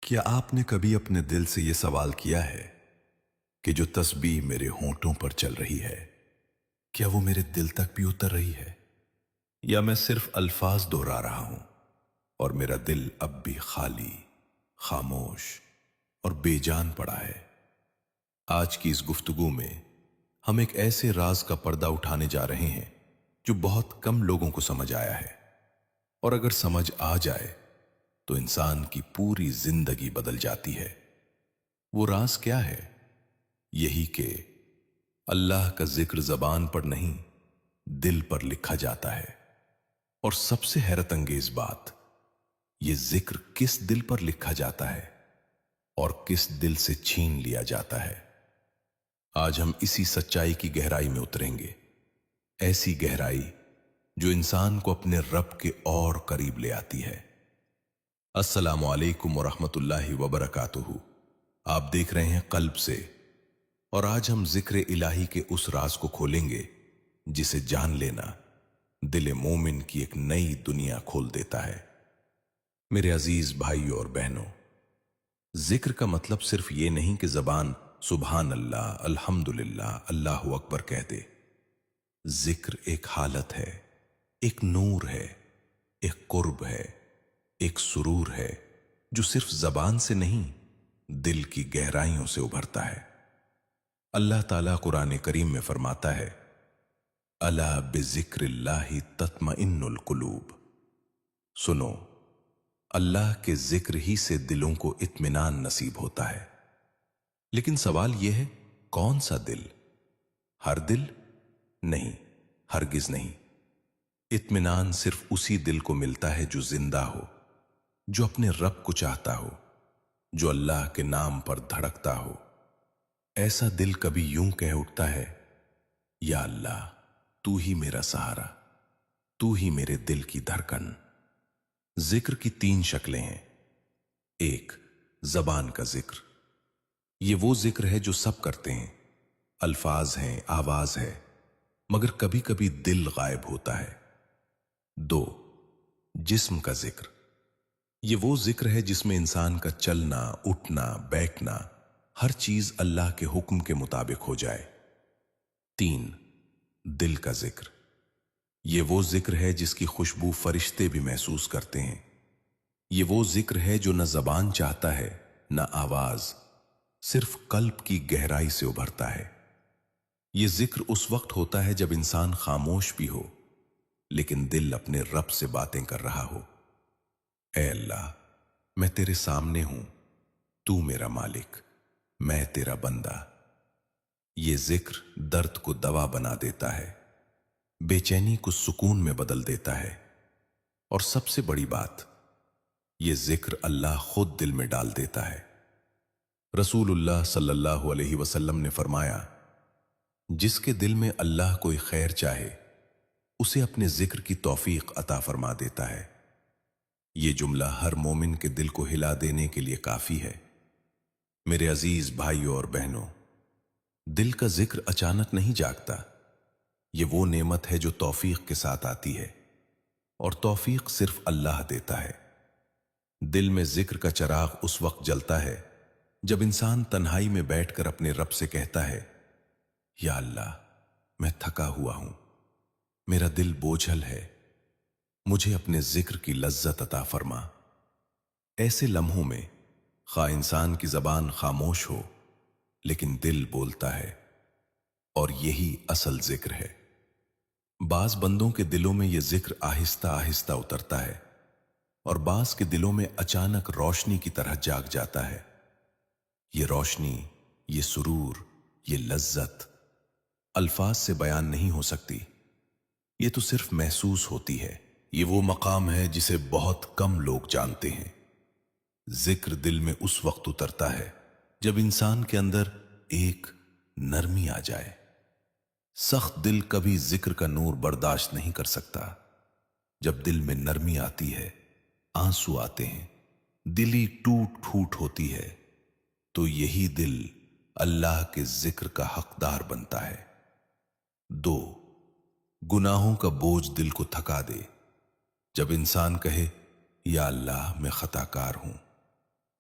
क्या आपने कभी अपने दिल से यह सवाल किया है कि जो तस्बीह मेरे होंठों पर चल रही है, क्या वो मेरे दिल तक भी उतर रही है, या मैं सिर्फ अल्फाज दोहरा रहा हूं और मेरा दिल अब भी खाली, खामोश और बेजान पड़ा है। आज की इस गुफ्तगू में हम एक ऐसे राज का पर्दा उठाने जा रहे हैं जो बहुत कम लोगों को समझ आया है, और अगर समझ आ जाए तो इंसान की पूरी जिंदगी बदल जाती है। वो राज क्या है? यही कि अल्लाह का जिक्र जबान पर नहीं, दिल पर लिखा जाता है। और सबसे हैरत अंगेज बात, ये जिक्र किस दिल पर लिखा जाता है और किस दिल से छीन लिया जाता है। आज हम इसी सच्चाई की गहराई में उतरेंगे, ऐसी गहराई जो इंसान को अपने रब के और करीब ले आती है। अस्सलामु अलैकुम वरहमतुल्लाहि वबरकातुहू। आप देख रहे हैं कल्ब से, और आज हम जिक्र इलाही के उस राज को खोलेंगे जिसे जान लेना दिल मोमिन की एक नई दुनिया खोल देता है। मेरे अजीज भाइयों और बहनों, जिक्र का मतलब सिर्फ ये नहीं कि जबान सुभान अल्लाह, अल्हम्दुलिल्लाह, अल्लाहु अकबर कह दे। जिक्र एक हालत है, एक नूर है, एक कुर्ब है, एक सुरूर है जो सिर्फ जबान से नहीं, दिल की गहराइयों से उभरता है। अल्लाह ताला कुरान करीम में फरमाता है, अला बिज़िक्रिल्लाहि तत्मइन्नुल कुलूब। सुनो, अल्लाह के जिक्र ही से दिलों को इत्मीनान नसीब होता है। लेकिन सवाल यह है, कौन सा दिल? हर दिल नहीं, हरगिज नहीं। इत्मीनान सिर्फ उसी दिल को मिलता है जो जिंदा हो, जो अपने रब को चाहता हो, जो अल्लाह के नाम पर धड़कता हो। ऐसा दिल कभी यूं कह उठता है, या अल्लाह, तू ही मेरा सहारा, तू ही मेरे दिल की धड़कन। जिक्र की तीन शक्लें हैं। एक, जबान का जिक्र। ये वो जिक्र है जो सब करते हैं, अल्फाज हैं, आवाज है, मगर कभी कभी दिल गायब होता है। दो, जिस्म का जिक्र। ये वो जिक्र है जिसमें इंसान का चलना, उठना, बैठना, हर चीज अल्लाह के हुक्म के मुताबिक हो जाए। तीन, दिल का जिक्र। ये वो जिक्र है जिसकी खुशबू फरिश्ते भी महसूस करते हैं। ये वो जिक्र है जो न जबान चाहता है, न आवाज, सिर्फ कल्ब की गहराई से उभरता है। ये जिक्र उस वक्त होता है जब इंसान खामोश भी हो, लेकिन दिल अपने रब से बातें कर रहा हो। ऐ अल्लाह, मैं तेरे सामने हूं, तू मेरा मालिक, मैं तेरा बंदा। ये जिक्र दर्द को दवा बना देता है, बेचैनी को सुकून में बदल देता है, और सबसे बड़ी बात, ये जिक्र अल्लाह खुद दिल में डाल देता है। रसूलुल्लाह सल्लल्लाहु अलैहि वसल्लम ने फरमाया, जिसके दिल में अल्लाह कोई खैर चाहे, उसे अपने जिक्र की तौफीक अता फरमा देता है। ये जुमला हर मोमिन के दिल को हिला देने के लिए काफी है। मेरे अजीज भाइयों और बहनों, दिल का जिक्र अचानक नहीं जागता। ये वो नेमत है जो तौफीक के साथ आती है, और तौफीक सिर्फ अल्लाह देता है। दिल में जिक्र का चिराग उस वक्त जलता है जब इंसान तन्हाई में बैठकर अपने रब से कहता है, या अल्लाह, मैं थका हुआ हूं, मेरा दिल बोझल है, मुझे अपने जिक्र की लज्जत अता फरमा। ऐसे लम्हों में खा इंसान की जबान खामोश हो, लेकिन दिल बोलता है, और यही असल जिक्र है। बाज बंदों के दिलों में यह जिक्र आहिस्ता आहिस्ता उतरता है, और बाज के दिलों में अचानक रोशनी की तरह जाग जाता है। ये रोशनी, ये सुरूर, ये लज्जत अल्फाज से बयान नहीं हो सकती। ये तो सिर्फ महसूस होती है। ये वो मकाम है जिसे बहुत कम लोग जानते हैं। जिक्र दिल में उस वक्त उतरता है जब इंसान के अंदर एक नरमी आ जाए। सख्त दिल कभी जिक्र का नूर बर्दाश्त नहीं कर सकता। जब दिल में नरमी आती है, आंसू आते हैं, दिली टूट फूट होती है, तो यही दिल अल्लाह के जिक्र का हकदार बनता है। दो, गुनाहों का बोझ दिल को थका दे। जब इंसान कहे, या अल्लाह, मैं खताकार हूं,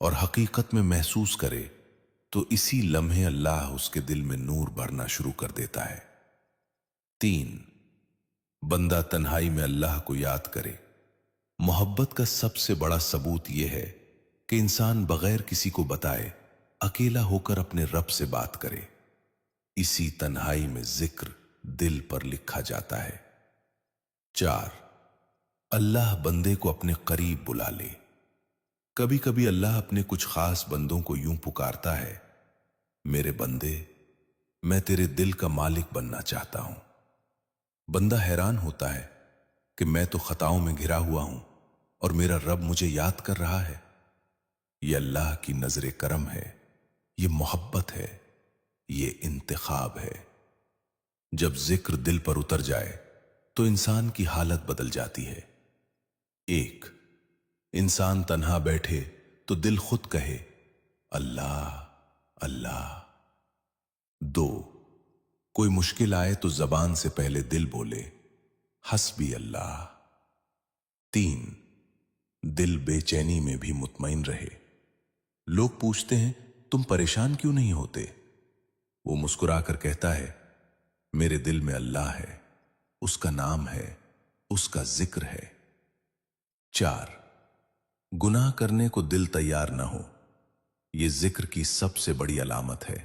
और हकीकत में महसूस करे तो इसी लम्हे अल्लाह उसके दिल में नूर भरना शुरू कर देता है। 3, बंदा तन्हाई में अल्लाह को याद करे। मोहब्बत का सबसे बड़ा सबूत यह है कि इंसान बगैर किसी को बताए अकेला होकर अपने रब से बात करे। इसी तन्हाई में जिक्र दिल पर लिखा जाता है। 4, अल्लाह बंदे को अपने करीब बुला ले। कभी कभी अल्लाह अपने कुछ खास बंदों को यूं पुकारता है, मेरे बंदे, मैं तेरे दिल का मालिक बनना चाहता हूं। बंदा हैरान होता है कि मैं तो खताओं में घिरा हुआ हूं और मेरा रब मुझे याद कर रहा है। यह अल्लाह की नजरे करम है, यह मोहब्बत है, यह इंतखाब है। जब जिक्र दिल पर उतर जाए तो इंसान की हालत बदल जाती है। 1, इंसान तन्हा बैठे तो दिल खुद कहे, अल्लाह अल्लाह। 2, कोई मुश्किल आए तो जबान से पहले दिल बोले, हस्बी अल्लाह। 3, दिल बेचैनी में भी मुतमईन रहे। लोग पूछते हैं, तुम परेशान क्यों नहीं होते? वो मुस्कुराकर कहता है, मेरे दिल में अल्लाह है, उसका नाम है, उसका जिक्र है। 4, गुनाह करने को दिल तैयार ना हो। यह जिक्र की सबसे बड़ी अलामत है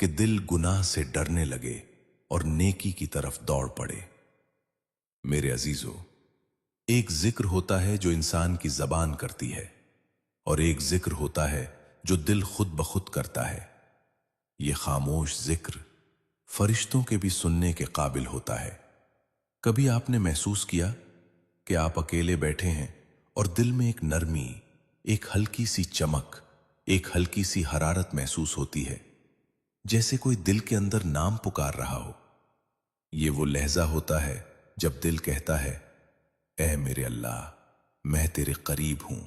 कि दिल गुनाह से डरने लगे और नेकी की तरफ दौड़ पड़े। मेरे अजीजों, एक जिक्र होता है जो इंसान की जबान करती है और एक जिक्र होता है जो दिल खुद ब खुद करता है। यह खामोश जिक्र फरिश्तों के भी सुनने के काबिल होता है। कभी आपने महसूस किया कि आप अकेले बैठे हैं और दिल में एक नरमी, एक हल्की सी चमक, एक हल्की सी हरारत महसूस होती है, जैसे कोई दिल के अंदर नाम पुकार रहा हो। यह वो लहजा होता है जब दिल कहता है, ऐ मेरे अल्लाह, मैं तेरे करीब हूं।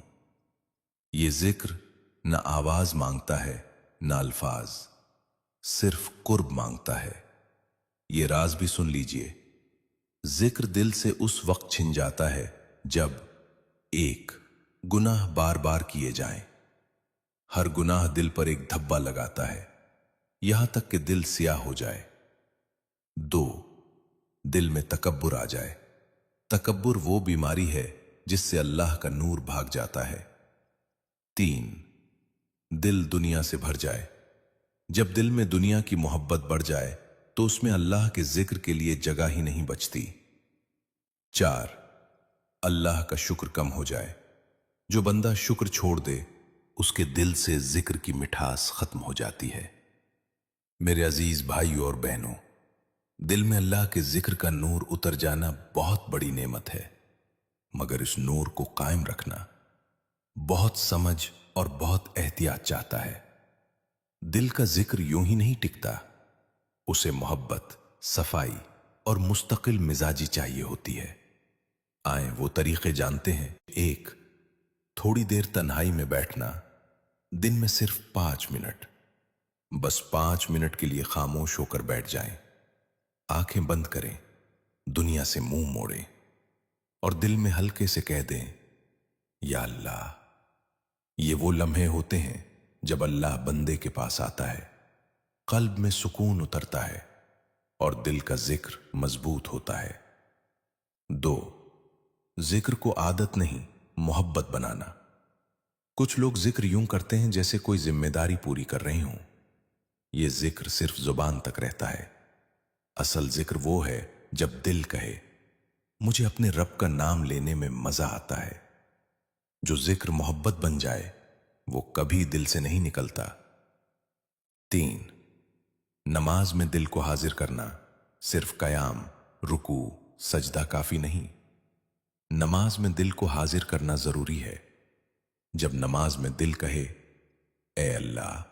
यह जिक्र न आवाज मांगता है न अल्फाज, सिर्फ कुर्ब मांगता है। यह राज भी सुन लीजिए, जिक्र दिल से उस वक्त छिन जाता है जब 1, गुनाह बार बार किए जाएं। हर गुनाह दिल पर एक धब्बा लगाता है, यहां तक कि दिल सियाह हो जाए। 2, दिल में तकब्बुर आ जाए। तकब्बुर वो बीमारी है जिससे अल्लाह का नूर भाग जाता है। 3, दिल दुनिया से भर जाए। जब दिल में दुनिया की मोहब्बत बढ़ जाए तो उसमें अल्लाह के जिक्र के लिए जगह ही नहीं बचती। 4, अल्लाह का शुक्र कम हो जाए। जो बंदा शुक्र छोड़ दे उसके दिल से जिक्र की मिठास खत्म हो जाती है। मेरे अजीज भाइयों और बहनों, दिल में अल्लाह के जिक्र का नूर उतर जाना बहुत बड़ी नेमत है, मगर इस नूर को कायम रखना बहुत समझ और बहुत एहतियात चाहता है। दिल का जिक्र यूं ही नहीं टिकता, उसे मोहब्बत, सफाई और मुस्तकिल मिजाजी चाहिए होती है। आए वो तरीके जानते हैं। 1, थोड़ी देर तन्हाई में बैठना। दिन में सिर्फ 5 मिनट, बस 5 मिनट के लिए खामोश होकर बैठ जाएं। आंखें बंद करें, दुनिया से मुंह मोड़ें और दिल में हल्के से कह दें, या अल्लाह। ये वो लम्हे होते हैं जब अल्लाह बंदे के पास आता है, कल्ब में सुकून उतरता है और दिल का जिक्र मजबूत होता है। 2, जिक्र को आदत नहीं मोहब्बत बनाना। कुछ लोग जिक्र यूं करते हैं जैसे कोई जिम्मेदारी पूरी कर रहे हों। यह जिक्र सिर्फ जुबान तक रहता है। असल जिक्र वो है जब दिल कहे, मुझे अपने रब का नाम लेने में मजा आता है। जो जिक्र मोहब्बत बन जाए वो कभी दिल से नहीं निकलता। 3, नमाज में दिल को हाजिर करना। सिर्फ कयाम, रुकू, सजदा काफी नहीं। नमाज में दिल को हाजिर करना जरूरी है। जब नमाज में दिल कहे, ए अल्लाह,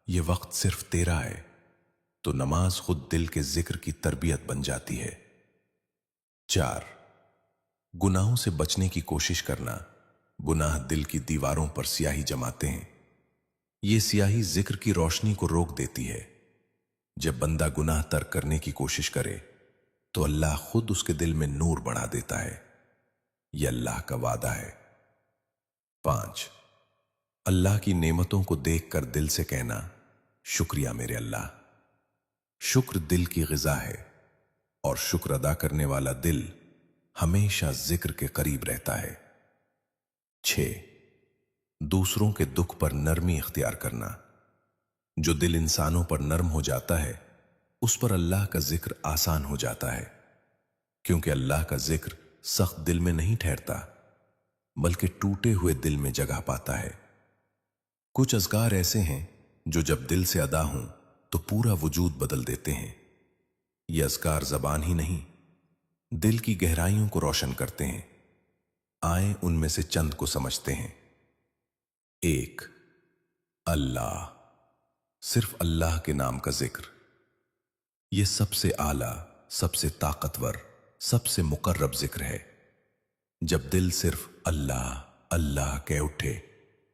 ये वक्त सिर्फ तेरा है, तो नमाज खुद दिल के जिक्र की तरबियत बन जाती है। 4, गुनाहों से बचने की कोशिश करना। गुनाह दिल की दीवारों पर स्याही जमाते हैं। ये स्याही जिक्र की रोशनी को रोक देती है। जब बंदा गुनाह तर्क करने की कोशिश करे तो अल्लाह खुद उसके दिल में नूर बढ़ा देता है। यह अल्लाह का वादा है। 5, अल्लाह की नेमतों को देखकर दिल से कहना, शुक्रिया मेरे अल्लाह। शुक्र दिल की ग़िज़ा है और शुक्र अदा करने वाला दिल हमेशा जिक्र के करीब रहता है। 6. दूसरों के दुख पर नरमी इख्तियार करना। जो दिल इंसानों पर नरम हो जाता है उस पर अल्लाह का जिक्र आसान हो जाता है, क्योंकि अल्लाह का जिक्र सख्त दिल में नहीं ठहरता बल्कि टूटे हुए दिल में जगह पाता है। कुछ अज़कार ऐसे हैं जो जब दिल से अदा हों तो पूरा वजूद बदल देते हैं। ये अज़कार ज़बान ही नहीं, दिल की गहराइयों को रोशन करते हैं। आए उनमें से चंद को समझते हैं। 1. अल्लाह। सिर्फ अल्लाह के नाम का जिक्र। यह सबसे आला, सबसे ताकतवर, सबसे मुकर्रब जिक्र है। जब दिल सिर्फ अल्लाह अल्लाह कह उठे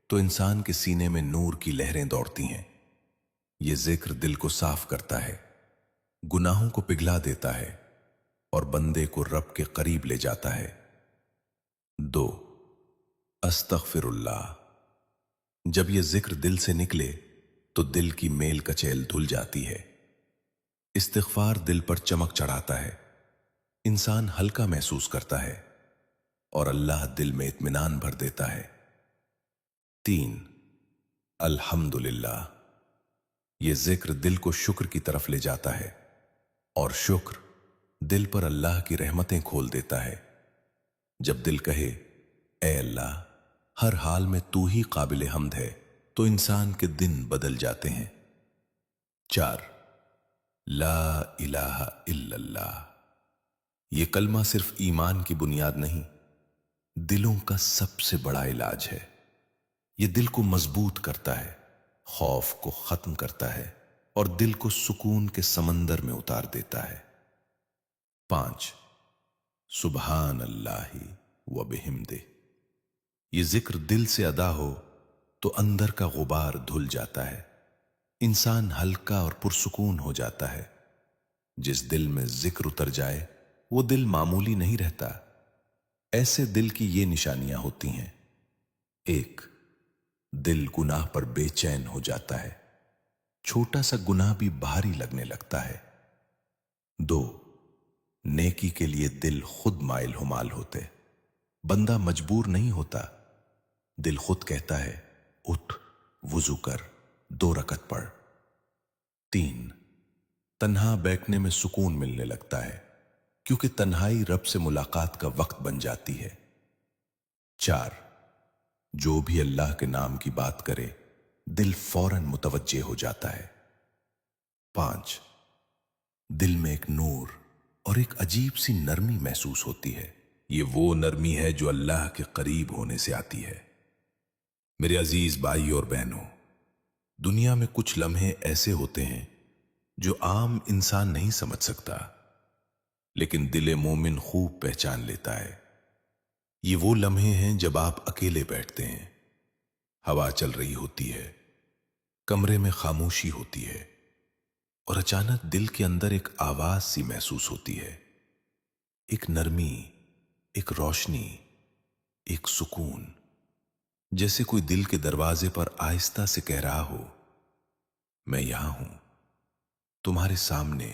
तो इंसान के सीने में नूर की लहरें दौड़ती हैं। यह जिक्र दिल को साफ करता है, गुनाहों को पिघला देता है और बंदे को रब के करीब ले जाता है। 2. अस्तगफिरुल्लाह। जब यह जिक्र दिल से निकले तो दिल की मेल कचैल धुल जाती है। इस्तिग़फ़ार दिल पर चमक चढ़ाता है, इंसान हल्का महसूस करता है और अल्लाह दिल में इत्मीनान भर देता है। 3. अल्हम्दुलिल्लाह। यह जिक्र दिल को शुक्र की तरफ ले जाता है और शुक्र दिल पर अल्लाह की रहमतें खोल देता है। जब दिल कहे, ए अल्लाह, हर हाल में तू ही काबिल हम्द है, तो इंसान के दिन बदल जाते हैं। 4. ला इलाहा इल्लल्लाह। यह कलमा सिर्फ ईमान की बुनियाद नहीं, दिलों का सबसे बड़ा इलाज है। यह दिल को मजबूत करता है, खौफ को खत्म करता है और दिल को सुकून के समंदर में उतार देता है। 5. सुबहान अल्लाहि व बिहम्दे। यह जिक्र दिल से अदा हो तो अंदर का गुबार धुल जाता है, इंसान हल्का और पुरसुकून हो जाता है। जिस दिल में जिक्र उतर जाए वो दिल मामूली नहीं रहता। ऐसे दिल की ये निशानियां होती हैं। 1. दिल गुनाह पर बेचैन हो जाता है, छोटा सा गुनाह भी भारी लगने लगता है। 2. नेकी के लिए दिल खुद माइल हुमाल होते, बंदा मजबूर नहीं होता, दिल खुद कहता है, उठ, वुजू कर, 2 रकत पढ़। 3. तन्हा बैठने में सुकून मिलने लगता है, क्योंकि तन्हाई रब से मुलाकात का वक्त बन जाती है। 4. जो भी अल्लाह के नाम की बात करे दिल फौरन मुतवज्जे हो जाता है। 5. दिल में एक नूर और एक अजीब सी नरमी महसूस होती है। ये वो नरमी है जो अल्लाह के करीब होने से आती है। मेरे अजीज भाई और बहनों, दुनिया में कुछ लम्हे ऐसे होते हैं जो आम इंसान नहीं समझ सकता, लेकिन दिल मोमिन खूब पहचान लेता है। ये वो लम्हे हैं जब आप अकेले बैठते हैं, हवा चल रही होती है, कमरे में खामोशी होती है और अचानक दिल के अंदर एक आवाज सी महसूस होती है, एक नरमी, एक रोशनी, एक सुकून, जैसे कोई दिल के दरवाजे पर आहिस्ता से कह रहा हो, मैं यहां हूं, तुम्हारे सामने,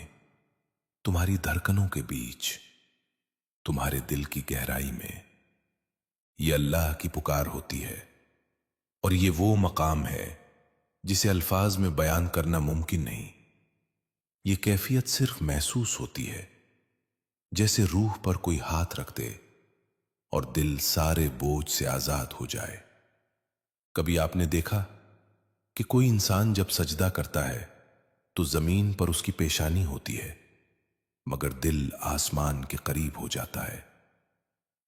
तुम्हारी धड़कनों के बीच, तुम्हारे दिल की गहराई में। यह अल्लाह की पुकार होती है और ये वो मकाम है जिसे अल्फाज में बयान करना मुमकिन नहीं। ये कैफियत सिर्फ महसूस होती है, जैसे रूह पर कोई हाथ रख दे और दिल सारे बोझ से आजाद हो जाए। कभी आपने देखा कि कोई इंसान जब सजदा करता है तो जमीन पर उसकी पेशानी होती है, मगर दिल आसमान के करीब हो जाता है।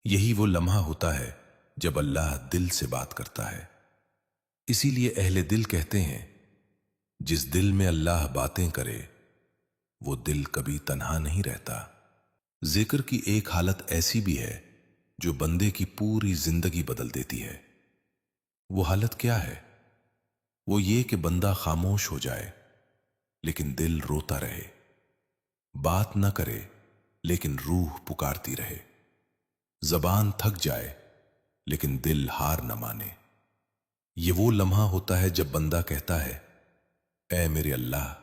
यही वो लम्हा होता है जब अल्लाह दिल से बात करता है। इसीलिए अहले दिल कहते हैं, जिस दिल में अल्लाह बातें करे वो दिल कभी तन्हा नहीं रहता। जिक्र की एक हालत ऐसी भी है जो बंदे की पूरी जिंदगी बदल देती है। वो हालत क्या है? वो ये कि बंदा खामोश हो जाए लेकिन दिल रोता रहे, बात न करे लेकिन रूह पुकारती रहे, जबान थक जाए लेकिन दिल हार न माने। یہ وہ لمحہ ہوتا ہے جب بندہ کہتا ہے، اے میرے اللہ،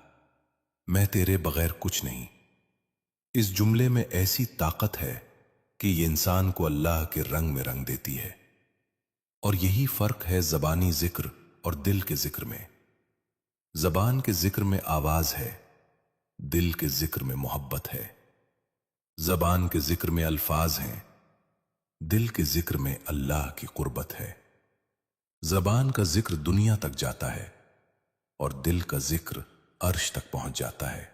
میں تیرے بغیر کچھ نہیں۔ اس جملے میں ایسی طاقت ہے کہ یہ انسان کو اللہ کے رنگ میں رنگ دیتی ہے۔ اور یہی فرق ہے زبانی ذکر اور دل کے ذکر میں۔ زبان کے ذکر میں آواز ہے، دل کے ذکر میں محبت ہے۔ زبان کے ذکر میں الفاظ ہیں، دل کے ذکر میں اللہ کی قربت ہے۔ زبان کا ذکر دنیا تک جاتا ہے اور دل کا ذکر عرش تک پہنچ جاتا ہے۔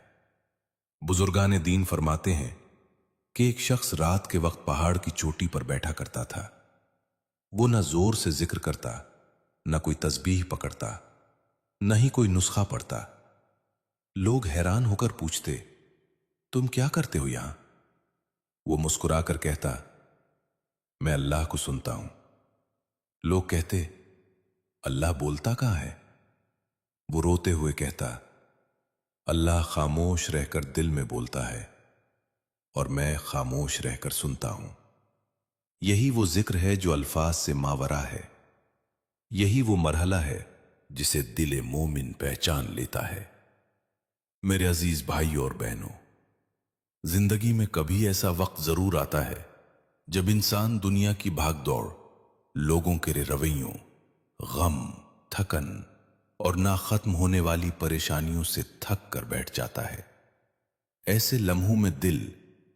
بزرگان دین فرماتے ہیں کہ ایک شخص رات کے وقت پہاڑ کی چوٹی پر بیٹھا کرتا تھا۔ وہ نہ زور سے ذکر کرتا، نہ کوئی تسبیح پکڑتا، نہ ہی کوئی نسخہ پڑھتا۔ لوگ حیران ہو کر پوچھتے، تم کیا کرتے ہو یہاں؟ وہ مسکرا کر کہتا، میں اللہ کو سنتا ہوں۔ لوگ کہتے، اللہ بولتا کہاں ہے؟ وہ روتے ہوئے کہتا، اللہ خاموش رہ کر دل میں بولتا ہے اور میں خاموش رہ کر سنتا ہوں۔ یہی وہ ذکر ہے جو الفاظ سے ماورا ہے۔ یہی وہ مرحلہ ہے جسے دل مومن پہچان لیتا ہے۔ میرے عزیز بھائیوں اور بہنوں، زندگی میں کبھی ایسا وقت ضرور آتا ہے جب انسان دنیا کی بھاگ دوڑ، لوگوں کے رویوں، غم، تھکن اور نہ ختم ہونے والی پریشانیوں سے تھک کر بیٹھ جاتا ہے۔ ایسے لمحوں میں دل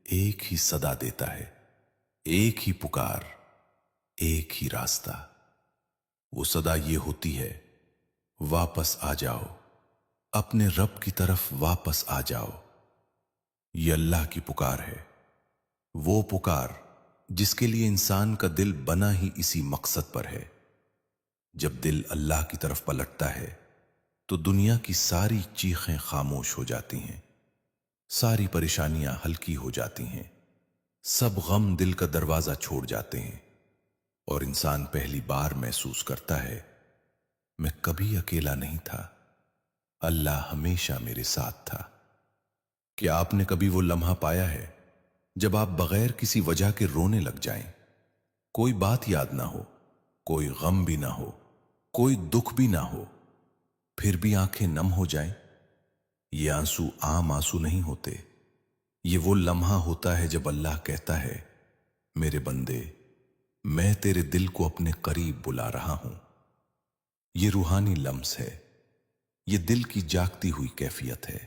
ایک ہی صدا دیتا ہے، ایک ہی پکار، ایک ہی راستہ۔ وہ صدا یہ ہوتی ہے، واپس آ جاؤ، اپنے رب کی طرف واپس آ جاؤ۔ یہ اللہ کی پکار ہے، وہ پکار جس کے لیے انسان کا دل بنا ہی اسی مقصد پر ہے۔ جب دل اللہ کی طرف پلٹتا ہے تو دنیا کی ساری چیخیں خاموش ہو جاتی ہیں، ساری پریشانیاں ہلکی ہو جاتی ہیں، سب غم دل کا دروازہ چھوڑ جاتے ہیں، اور انسان پہلی بار محسوس کرتا ہے، میں کبھی اکیلا نہیں تھا، اللہ ہمیشہ میرے ساتھ تھا۔ کیا آپ نے کبھی وہ لمحہ پایا ہے جب آپ بغیر کسی وجہ کے رونے لگ جائیں؟ کوئی بات یاد نہ ہو، کوئی غم بھی نہ ہو، کوئی دکھ بھی نہ ہو، پھر بھی آنکھیں نم ہو جائیں؟ یہ آنسو عام آنسو نہیں ہوتے۔ یہ وہ لمحہ ہوتا ہے جب اللہ کہتا ہے، میرے بندے، میں تیرے دل کو اپنے قریب بلا رہا ہوں۔ یہ روحانی لمس ہے، یہ دل کی جاگتی ہوئی کیفیت ہے۔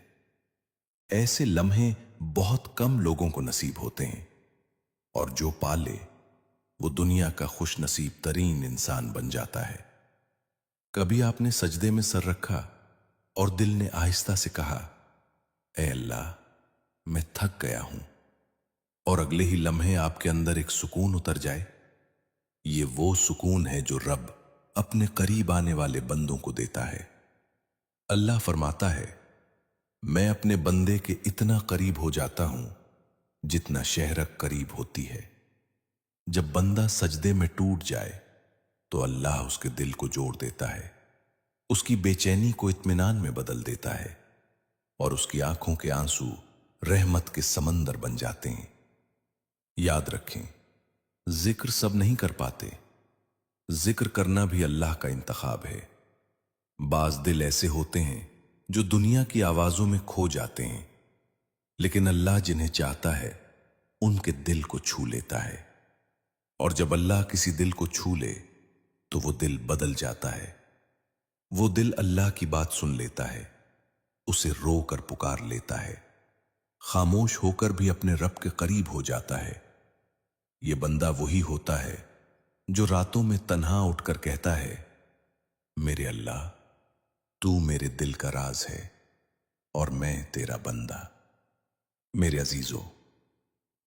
ایسے لمحے بہت کم لوگوں کو نصیب ہوتے ہیں، اور جو پالے وہ دنیا کا خوش نصیب ترین انسان بن جاتا ہے۔ کبھی آپ نے سجدے میں سر رکھا اور دل نے آہستہ سے کہا، اے اللہ، میں تھک گیا ہوں، اور اگلے ہی لمحے آپ کے اندر ایک سکون اتر جائے؟ یہ وہ سکون ہے جو رب اپنے قریب آنے والے بندوں کو دیتا ہے۔ اللہ فرماتا ہے، میں اپنے بندے کے اتنا قریب ہو جاتا ہوں جتنا شہرک قریب ہوتی ہے۔ جب بندہ سجدے میں ٹوٹ جائے تو اللہ اس کے دل کو جوڑ دیتا ہے، اس کی بے چینی کو اطمینان میں بدل دیتا ہے، اور اس کی آنکھوں کے آنسو رحمت کے سمندر بن جاتے ہیں۔ یاد رکھیں، ذکر سب نہیں کر پاتے، ذکر کرنا بھی اللہ کا انتخاب ہے۔ بعض دل ایسے ہوتے ہیں جو دنیا کی آوازوں میں کھو جاتے ہیں، لیکن اللہ جنہیں چاہتا ہے ان کے دل کو چھو لیتا ہے، اور جب اللہ کسی دل کو چھو لے تو وہ دل بدل جاتا ہے۔ وہ دل اللہ کی بات سن لیتا ہے، اسے رو کر پکار لیتا ہے، خاموش ہو کر بھی اپنے رب کے قریب ہو جاتا ہے۔ یہ بندہ وہی ہوتا ہے جو راتوں میں تنہا اٹھ کر کہتا ہے، میرے اللہ، تو میرے دل کا راز ہے اور میں تیرا بندہ۔ میرے عزیزو،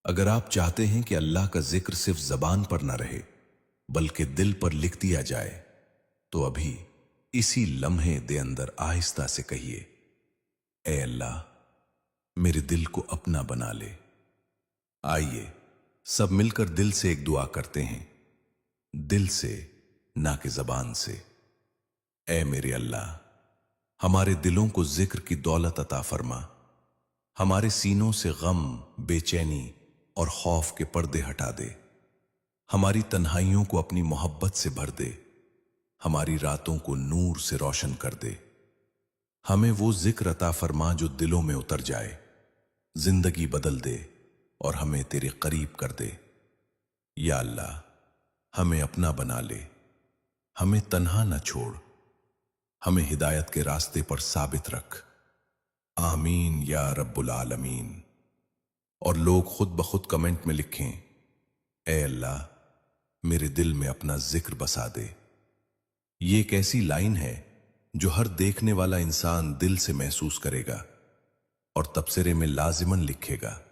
اگر آپ چاہتے ہیں کہ اللہ کا ذکر صرف زبان پر نہ رہے بلکہ دل پر لکھ دیا جائے، تو ابھی اسی لمحے دے اندر آہستہ سے کہیے، اے اللہ، میرے دل کو اپنا بنا لے۔ آئیے سب مل کر دل سے ایک دعا کرتے ہیں، دل سے نہ کہ زبان سے۔ اے میرے اللہ، ہمارے دلوں کو ذکر کی دولت عطا فرما، ہمارے سینوں سے غم، بے چینی اور خوف کے پردے ہٹا دے، ہماری تنہائیوں کو اپنی محبت سے بھر دے، हमारी रातों को नूर से रोशन कर दे। हमें वो जिक्र अता फरमा जो दिलों में उतर जाए, जिंदगी बदल दे और हमें तेरे करीब कर दे। या अल्लाह, हमें अपना बना ले, हमें तन्हा न छोड़, हमें हिदायत के रास्ते पर साबित रख। आमीन या रब्बुल आलमीन। और लोग खुद ब खुद कमेंट में लिखें, ए अल्लाह, मेरे दिल में अपना जिक्र बसा दे। ये एक ऐसी लाइन है जो हर देखने वाला इंसान दिल से महसूस करेगा और तबसरे में लाजिमन लिखेगा।